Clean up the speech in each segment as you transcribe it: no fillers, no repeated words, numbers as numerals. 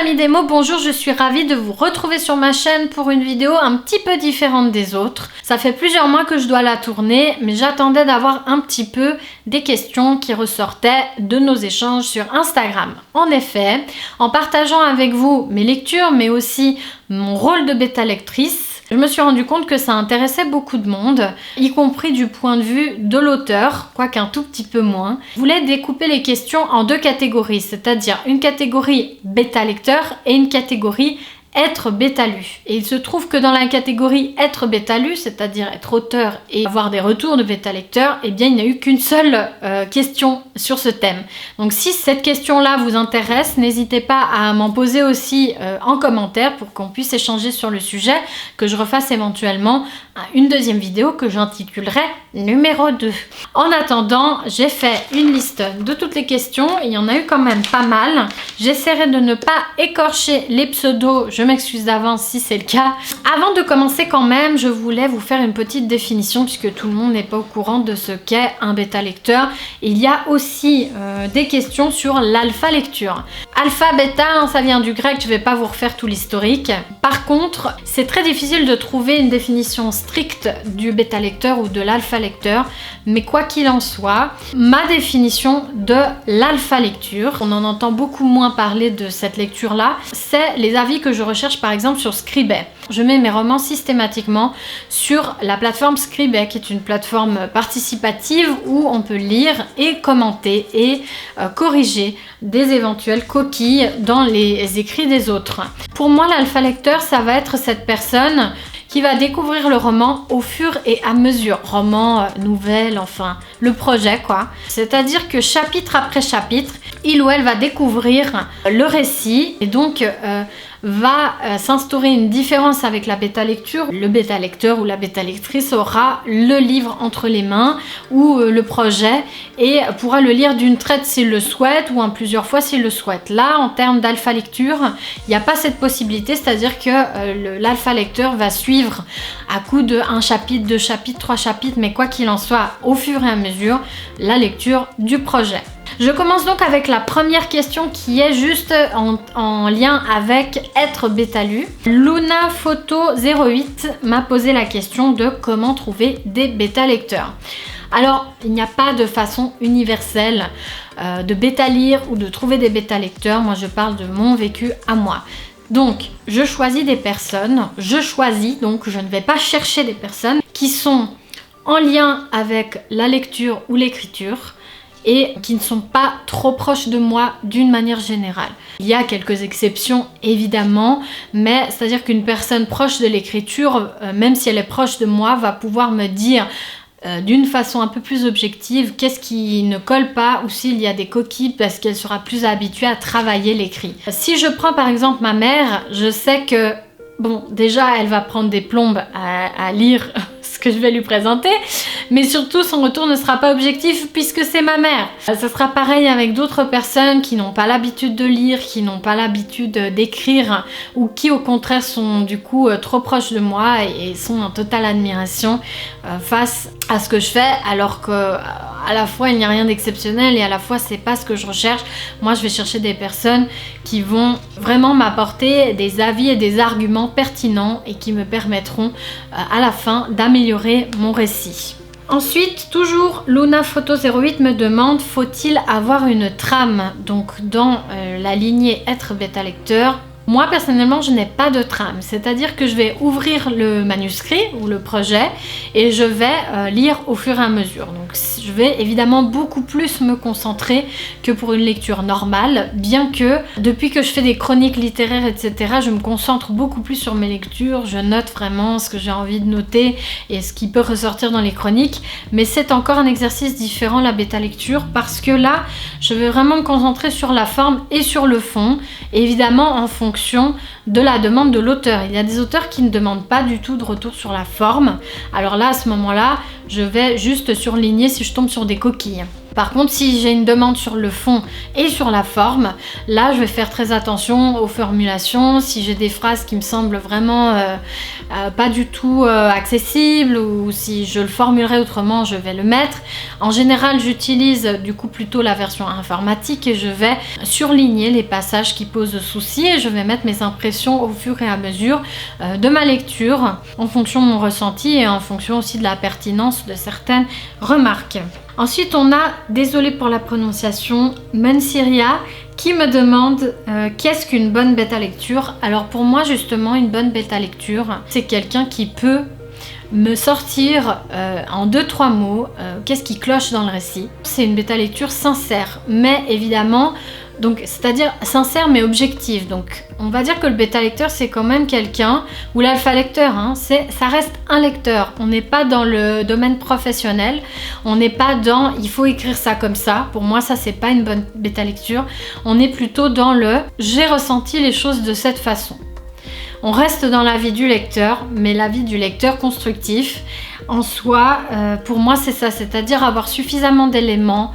amis démo, bonjour, je suis ravie de vous retrouver sur ma chaîne pour une vidéo un petit peu différente des autres. Ça fait plusieurs mois que je dois la tourner, mais j'attendais d'avoir un petit peu des questions qui ressortaient de nos échanges sur Instagram. En effet, en partageant avec vous mes lectures, mais aussi mon rôle de bêta lectrice, je me suis rendu compte que ça intéressait beaucoup de monde, y compris du point de vue de l'auteur, quoique un tout petit peu moins. Je voulais découper les questions en deux catégories, c'est-à-dire une catégorie bêta lecteur et une catégorie être bêta lu. Et il se trouve que dans la catégorie être bêta lu, c'est-à-dire être auteur et avoir des retours de bêta lecteur, eh bien il n'y a eu qu'une seule question sur ce thème. Donc si cette question-là vous intéresse, n'hésitez pas à m'en poser aussi en commentaire pour qu'on puisse échanger sur le sujet, que je refasse éventuellement une deuxième vidéo que j'intitulerai numéro 2. En attendant, j'ai fait une liste de toutes les questions, il y en a eu quand même pas mal. J'essaierai de ne pas écorcher les pseudos, je m'excuse d'avance si c'est le cas. Avant de commencer quand même, je voulais vous faire une petite définition puisque tout le monde n'est pas au courant de ce qu'est un bêta lecteur. Il y a aussi des questions sur l'alpha lecture. Alpha, bêta, ça vient du grec, je ne vais pas vous refaire tout l'historique. Par contre, c'est très difficile de trouver une définition stricte du bêta lecteur ou de l'alpha lecteur, mais quoi qu'il en soit, ma définition de l'alpha lecture, on en entend beaucoup moins parler de cette lecture là, c'est les avis que je recherche par exemple sur Scribd. Je mets mes romans systématiquement sur la plateforme Scribd, qui est une plateforme participative où on peut lire et commenter et corriger des éventuelles coquilles dans les écrits des autres. Pour moi, l'alpha lecteur, ça va être cette personne qui va découvrir le roman au fur et à mesure. Roman, nouvelle, enfin, le projet quoi. C'est-à-dire que chapitre après chapitre, il ou elle va découvrir le récit et donc va s'instaurer une différence avec la bêta lecture. Le bêta lecteur ou la bêta lectrice aura le livre entre les mains ou le projet et pourra le lire d'une traite s'il le souhaite ou en plusieurs fois s'il le souhaite. Là, en termes d'alpha lecture, il n'y a pas cette possibilité, c'est-à-dire que l'alpha lecteur va suivre à coup de 1 chapitre, 2 chapitres, 3 chapitres, mais quoi qu'il en soit, au fur et à mesure, la lecture du projet. Je commence donc avec la première question qui est juste en lien avec être bêta lu. Luna Photo 08 m'a posé la question de comment trouver des bêta lecteurs. Alors, il n'y a pas de façon universelle de bêta lire ou de trouver des bêta lecteurs. Moi, je parle de mon vécu à moi. Donc, je choisis des personnes, donc je ne vais pas chercher des personnes qui sont en lien avec la lecture ou l'écriture, et qui ne sont pas trop proches de moi d'une manière générale. Il y a quelques exceptions évidemment, mais c'est-à-dire qu'une personne proche de l'écriture, même si elle est proche de moi, va pouvoir me dire d'une façon un peu plus objective qu'est-ce qui ne colle pas ou s'il y a des coquilles parce qu'elle sera plus habituée à travailler l'écrit. Si je prends par exemple ma mère, je sais que bon, déjà elle va prendre des plombes à lire ce que je vais lui présenter, mais surtout son retour ne sera pas objectif puisque c'est ma mère. Ça sera pareil avec d'autres personnes qui n'ont pas l'habitude de lire, qui n'ont pas l'habitude d'écrire ou qui au contraire sont du coup trop proches de moi et sont en totale admiration face à ce que je fais, alors que à la fois il n'y a rien d'exceptionnel et à la fois c'est pas ce que je recherche. Moi je vais chercher des personnes qui vont vraiment m'apporter des avis et des arguments pertinents et qui me permettront à la fin d'améliorer mon récit. Ensuite, toujours Luna Photo 08 me demande, faut-il avoir une trame? Donc dans la lignée être bêta lecteur, moi personnellement je n'ai pas de trame, c'est-à-dire que je vais ouvrir le manuscrit ou le projet et je vais lire au fur et à mesure. Donc je vais évidemment beaucoup plus me concentrer que pour une lecture normale, bien que depuis que je fais des chroniques littéraires etc, je me concentre beaucoup plus sur mes lectures, je note vraiment ce que j'ai envie de noter et ce qui peut ressortir dans les chroniques, mais c'est encore un exercice différent la bêta lecture parce que là je vais vraiment me concentrer sur la forme et sur le fond, évidemment en fonction de la demande de l'auteur. Il y a des auteurs qui ne demandent pas du tout de retour sur la forme. Alors là, à ce moment-là, je vais juste surligner si je tombe sur des coquilles. Par contre, si j'ai une demande sur le fond et sur la forme, là je vais faire très attention aux formulations. Si j'ai des phrases qui me semblent vraiment pas du tout accessibles, ou si je le formulerai autrement, je vais le mettre. En général, j'utilise du coup plutôt la version informatique et je vais surligner les passages qui posent souci et je vais mettre mes impressions au fur et à mesure de ma lecture, en fonction de mon ressenti et en fonction aussi de la pertinence de certaines remarques. Ensuite, on a, désolée pour la prononciation, Mensiria qui me demande qu'est-ce qu'une bonne bêta lecture. Alors pour moi, justement, une bonne bêta lecture, c'est quelqu'un qui peut me sortir en 2-3 mots qu'est-ce qui cloche dans le récit. C'est une bêta lecture sincère, mais évidemment, donc c'est-à-dire sincère mais objective. Donc on va dire que le bêta lecteur c'est quand même quelqu'un, ou l'alpha lecteur, hein, ça reste un lecteur. On n'est pas dans le domaine professionnel, on n'est pas dans il faut écrire ça comme ça. Pour moi ça c'est pas une bonne bêta lecture. On est plutôt dans le j'ai ressenti les choses de cette façon. On reste dans l'avis du lecteur, mais l'avis du lecteur constructif. En soi, pour moi c'est ça, c'est-à-dire avoir suffisamment d'éléments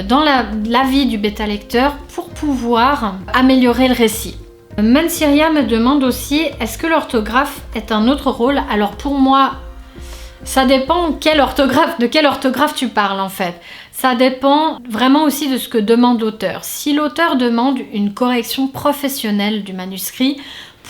dans l'avis du bêta lecteur pour pouvoir améliorer le récit. Mensiria me demande aussi, est-ce que l'orthographe est un autre rôle? Alors pour moi, ça dépend de quelle orthographe tu parles en fait. Ça dépend vraiment aussi de ce que demande l'auteur. Si l'auteur demande une correction professionnelle du manuscrit,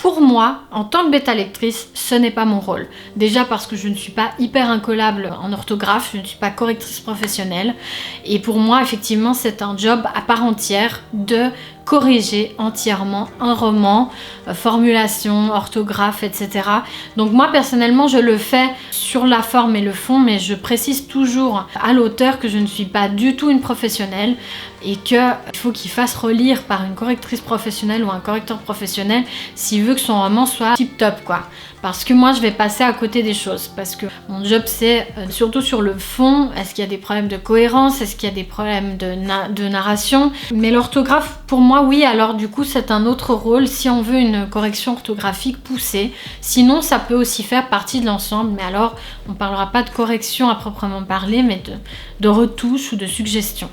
pour moi, en tant que bêta lectrice, ce n'est pas mon rôle. Déjà parce que je ne suis pas hyper incollable en orthographe, je ne suis pas correctrice professionnelle. Et pour moi, effectivement, c'est un job à part entière de corriger entièrement un roman, formulation, orthographe, etc. Donc moi, personnellement, je le fais sur la forme et le fond, mais je précise toujours à l'auteur que je ne suis pas du tout une professionnelle et qu'il faut qu'il fasse relire par une correctrice professionnelle ou un correcteur professionnel s'il veut que son roman soit tip top quoi. Parce que moi je vais passer à côté des choses, parce que mon job c'est surtout sur le fond, est-ce qu'il y a des problèmes de cohérence, est-ce qu'il y a des problèmes de narration, mais l'orthographe pour moi oui, alors du coup c'est un autre rôle si on veut une correction orthographique poussée, sinon ça peut aussi faire partie de l'ensemble, mais alors on parlera pas de correction à proprement parler, mais de retouche ou de suggestion.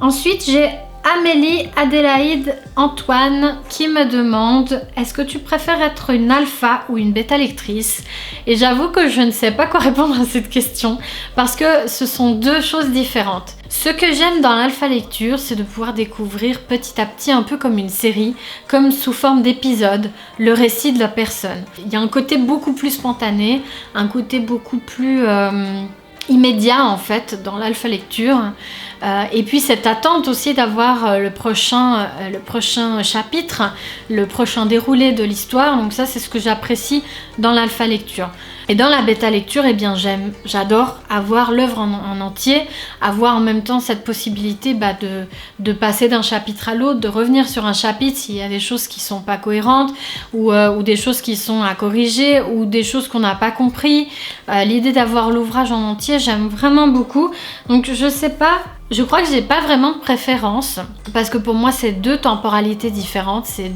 Ensuite j'ai Amélie Adélaïde Antoine qui me demande est-ce que tu préfères être une alpha ou une bêta lectrice? Et j'avoue que je ne sais pas quoi répondre à cette question parce que ce sont deux choses différentes. Ce que j'aime dans l'alpha lecture, c'est de pouvoir découvrir petit à petit, un peu comme une série, comme sous forme d'épisode, le récit de la personne. Il y a un côté beaucoup plus spontané, un côté beaucoup plus immédiat en fait dans l'alpha lecture. Et puis cette attente aussi d'avoir le prochain chapitre, le prochain déroulé de l'histoire. Donc ça c'est ce que j'apprécie dans l'alpha lecture. Et dans la bêta lecture, eh bien j'adore avoir l'œuvre en entier, avoir en même temps cette possibilité de passer d'un chapitre à l'autre, de revenir sur un chapitre s'il y a des choses qui sont pas cohérentes ou des choses qui sont à corriger ou des choses qu'on n'a pas compris. L'idée d'avoir l'ouvrage en entier, j'aime vraiment beaucoup. Donc je sais pas. Je crois que j'ai pas vraiment de préférence parce que pour moi c'est deux temporalités différentes, c'est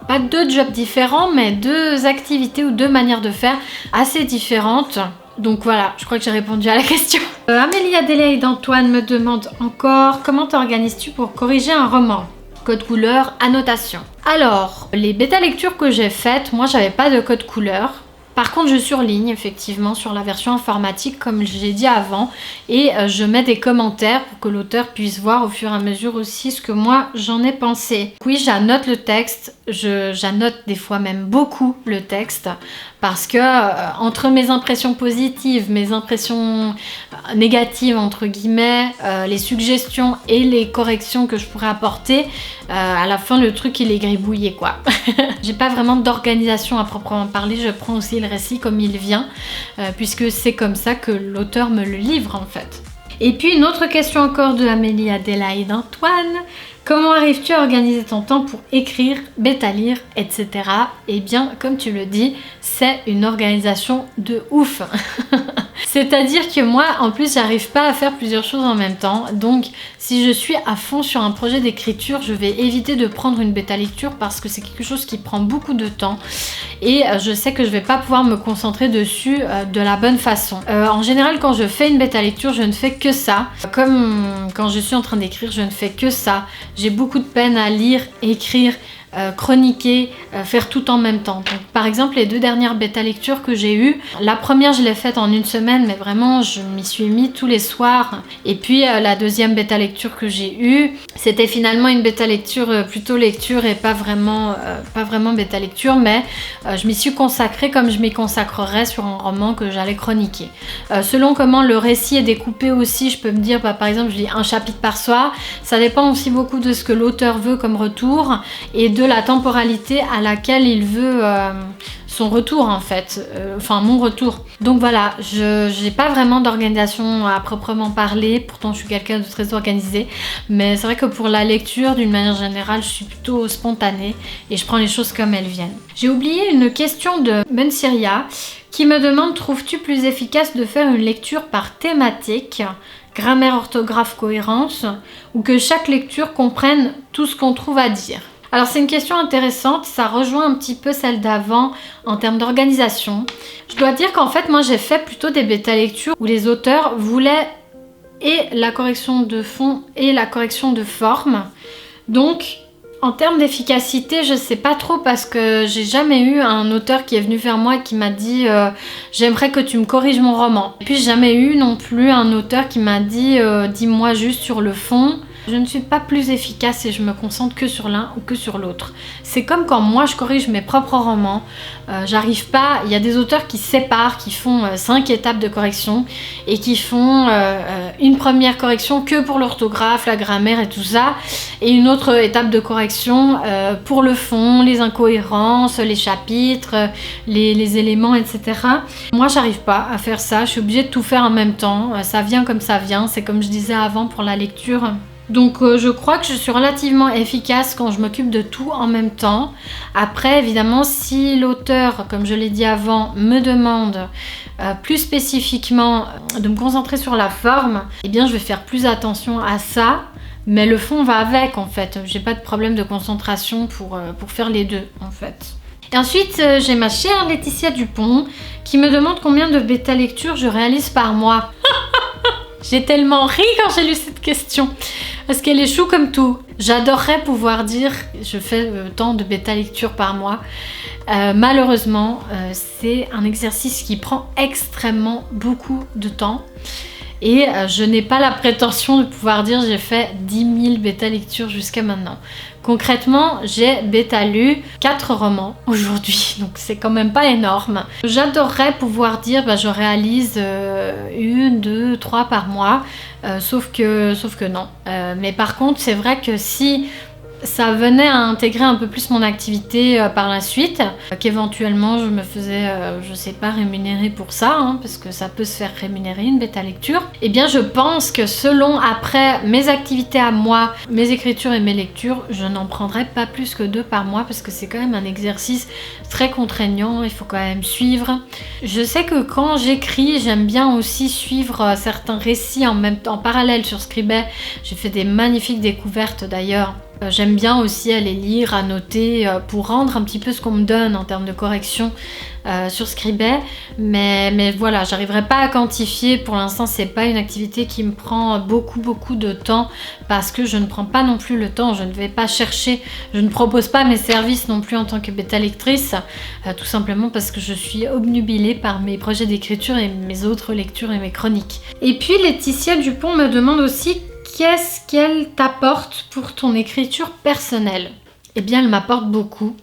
pas deux jobs différents mais deux activités ou deux manières de faire assez différentes. Donc voilà, je crois que j'ai répondu à la question. Amélie Adélaïde Antoine me demande encore comment t'organises-tu pour corriger un roman? Code couleur, annotation. Alors, les bêta lectures que j'ai faites, moi j'avais pas de code couleur. Par contre, je surligne effectivement sur la version informatique comme j'ai dit avant et je mets des commentaires pour que l'auteur puisse voir au fur et à mesure aussi ce que moi j'en ai pensé. Oui, j'annote le texte, j'annote des fois même beaucoup le texte parce que entre mes impressions positives, mes impressions négatives entre guillemets, les suggestions et les corrections que je pourrais apporter, à la fin le truc il est gribouillé quoi. J'ai pas vraiment d'organisation à proprement parler, je prends aussi le récit comme il vient, puisque c'est comme ça que l'auteur me le livre en fait. Et puis une autre question encore de Amélie Adélaïde Antoine. Comment arrives-tu à organiser ton temps pour écrire, bêta lire, etc. Eh bien, comme tu le dis, c'est une organisation de ouf. C'est-à-dire que moi, en plus, j'arrive pas à faire plusieurs choses en même temps. Donc, si je suis à fond sur un projet d'écriture, je vais éviter de prendre une bêta lecture parce que c'est quelque chose qui prend beaucoup de temps. Et je sais que je vais pas pouvoir me concentrer dessus de la bonne façon. En général, quand je fais une bêta lecture, je ne fais que ça. Comme quand je suis en train d'écrire, je ne fais que ça. J'ai beaucoup de peine à lire, écrire, chroniquer, faire tout en même temps. Donc, par exemple, les 2 dernières bêta lectures que j'ai eues, la première je l'ai faite en 1 semaine, mais vraiment je m'y suis mis tous les soirs. Et puis la deuxième bêta lecture que j'ai eue, c'était finalement une bêta lecture plutôt lecture et pas vraiment bêta lecture, mais je m'y suis consacrée comme je m'y consacrerais sur un roman que j'allais chroniquer. Selon comment le récit est découpé aussi, je peux me dire, par exemple, je lis un chapitre par soir. Ça dépend aussi beaucoup de ce que l'auteur veut comme retour et de la temporalité à laquelle il veut son retour en fait, enfin mon retour. Donc voilà, je n'ai pas vraiment d'organisation à proprement parler, pourtant je suis quelqu'un de très organisé, mais c'est vrai que pour la lecture d'une manière générale je suis plutôt spontanée et je prends les choses comme elles viennent. J'ai oublié une question de Mensiria qui me demande: trouves-tu plus efficace de faire une lecture par thématique, grammaire, orthographe, cohérence, ou que chaque lecture comprenne tout ce qu'on trouve à dire? Alors c'est une question intéressante, ça rejoint un petit peu celle d'avant en termes d'organisation. Je dois dire qu'en fait moi j'ai fait plutôt des bêta lectures où les auteurs voulaient et la correction de fond et la correction de forme. Donc en termes d'efficacité, je sais pas trop parce que j'ai jamais eu un auteur qui est venu vers moi et qui m'a dit j'aimerais que tu me corriges mon roman. Et puis jamais eu non plus un auteur qui m'a dit dis-moi juste sur le fond. Je ne suis pas plus efficace et je me concentre que sur l'un ou que sur l'autre. C'est comme quand moi je corrige mes propres romans. J'arrive pas, il y a des auteurs qui séparent, qui font 5 étapes de correction et qui font une première correction que pour l'orthographe, la grammaire et tout ça, et une autre étape de correction pour le fond, les incohérences, les chapitres, les éléments, etc. Moi j'arrive pas à faire ça, je suis obligée de tout faire en même temps, ça vient comme ça vient, c'est comme je disais avant pour la lecture. Donc je crois que je suis relativement efficace quand je m'occupe de tout en même temps. Après évidemment si l'auteur, comme je l'ai dit avant, me demande plus spécifiquement de me concentrer sur la forme, eh bien je vais faire plus attention à ça. Mais le fond va avec en fait, j'ai pas de problème de concentration pour faire les deux en fait. Et ensuite j'ai ma chère Laetitia Dupont qui me demande combien de bêta lectures je réalise par mois. J'ai tellement ri quand j'ai lu cette question, parce qu'elle est chou comme tout. J'adorerais pouvoir dire je fais tant de bêta lecture par mois. Malheureusement, c'est un exercice qui prend extrêmement beaucoup de temps. Et je n'ai pas la prétention de pouvoir dire j'ai fait 10 000 bêta lectures jusqu'à maintenant. Concrètement, j'ai bêta lu 4 romans aujourd'hui, donc c'est quand même pas énorme. J'adorerais pouvoir dire je réalise 1, 2, 3 par mois, sauf que non. Mais par contre, c'est vrai que si ça venait à intégrer un peu plus mon activité par la suite, qu'éventuellement je me faisais, je sais pas, rémunérer pour ça, parce que ça peut se faire rémunérer une bêta lecture, et bien je pense que selon après mes activités à moi, mes écritures et mes lectures, je n'en prendrais pas plus que 2 par mois parce que c'est quand même un exercice très contraignant, il faut quand même suivre. Je sais que quand j'écris, j'aime bien aussi suivre certains récits en même temps, en parallèle sur Scribet. J'ai fait des magnifiques découvertes d'ailleurs. J'aime bien aussi aller lire, annoter pour rendre un petit peu ce qu'on me donne en termes de correction sur Scribet, mais voilà, j'arriverai pas à quantifier. Pour l'instant c'est pas une activité qui me prend beaucoup de temps parce que je ne prends pas non plus le temps, je ne vais pas chercher, je ne propose pas mes services non plus en tant que bêta lectrice, tout simplement parce que je suis obnubilée par mes projets d'écriture et mes autres lectures et mes chroniques. Et puis Laetitia Dupont me demande aussi qu'est-ce qu'elle t'apporte pour ton écriture personnelle? Eh bien, elle m'apporte beaucoup.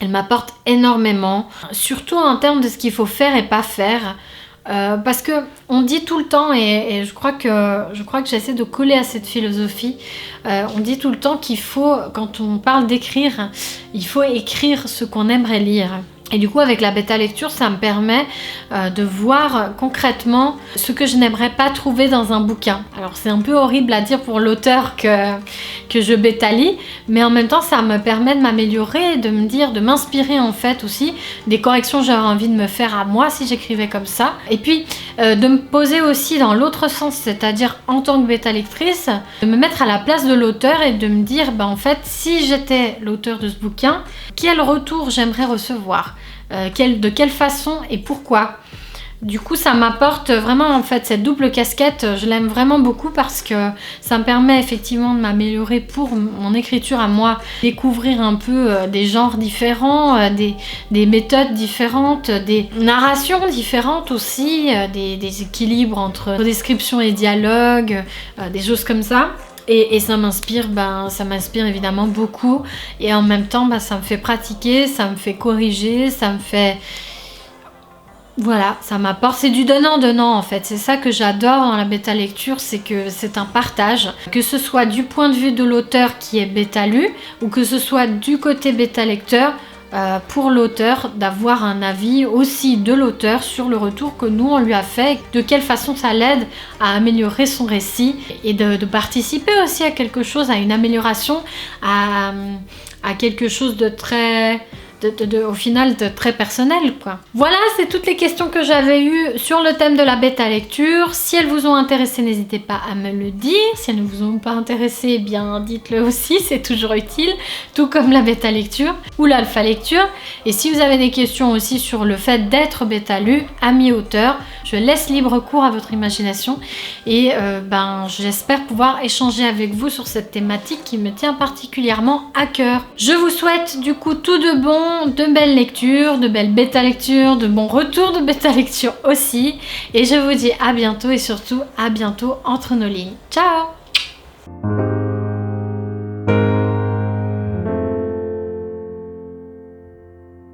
Elle m'apporte énormément, surtout en termes de ce qu'il faut faire et pas faire. Parce que on dit tout le temps, et je crois que j'essaie de coller à cette philosophie, on dit tout le temps qu'il faut, quand on parle d'écrire, il faut écrire ce qu'on aimerait lire. Et du coup, avec la bêta lecture, ça me permet de voir concrètement ce que je n'aimerais pas trouver dans un bouquin. Alors, c'est un peu horrible à dire pour l'auteur que je bêta lis, mais en même temps, ça me permet de m'améliorer, de me dire, de m'inspirer en fait aussi des corrections que j'aurais envie de me faire à moi si j'écrivais comme ça. Et puis, de me poser aussi dans l'autre sens, c'est-à-dire en tant que bêta lectrice, de me mettre à la place de l'auteur et de me dire, en fait, si j'étais l'auteur de ce bouquin, quel retour j'aimerais recevoir, de quelle façon et pourquoi. Du coup, ça m'apporte vraiment en fait cette double casquette, je l'aime vraiment beaucoup parce que ça me permet effectivement de m'améliorer pour mon écriture à moi, découvrir un peu des genres différents, des méthodes différentes, des narrations différentes aussi, des équilibres entre description et dialogue, des choses comme ça. Et ça m'inspire, ça m'inspire évidemment beaucoup. Et en même temps, ça me fait pratiquer, ça me fait corriger, ça me fait... Voilà, ça m'apporte, c'est du donnant-donnant en fait. C'est ça que j'adore dans la bêta lecture, c'est que c'est un partage. Que ce soit du point de vue de l'auteur qui est bêta lu, ou que ce soit du côté bêta lecteur, pour l'auteur d'avoir un avis aussi de l'auteur sur le retour que nous on lui a fait, de quelle façon ça l'aide à améliorer son récit et de participer aussi à quelque chose, à une amélioration, à quelque chose de très... au final de très personnel quoi. Voilà, c'est toutes les questions que j'avais eues sur le thème de la bêta lecture. Si elles vous ont intéressé, n'hésitez pas à me le dire. Si elles ne vous ont pas intéressé, bien dites-le aussi, c'est toujours utile, tout comme la bêta lecture ou l'alpha lecture. Et si vous avez des questions aussi sur le fait d'être bêta lu, ami auteur, je laisse libre cours à votre imagination et j'espère pouvoir échanger avec vous sur cette thématique qui me tient particulièrement à cœur. Je vous souhaite du coup tout de bon, de belles lectures, de belles bêta lectures, de bons retours de bêta lecture aussi. Et je vous dis à bientôt et surtout à bientôt entre nos lignes. Ciao!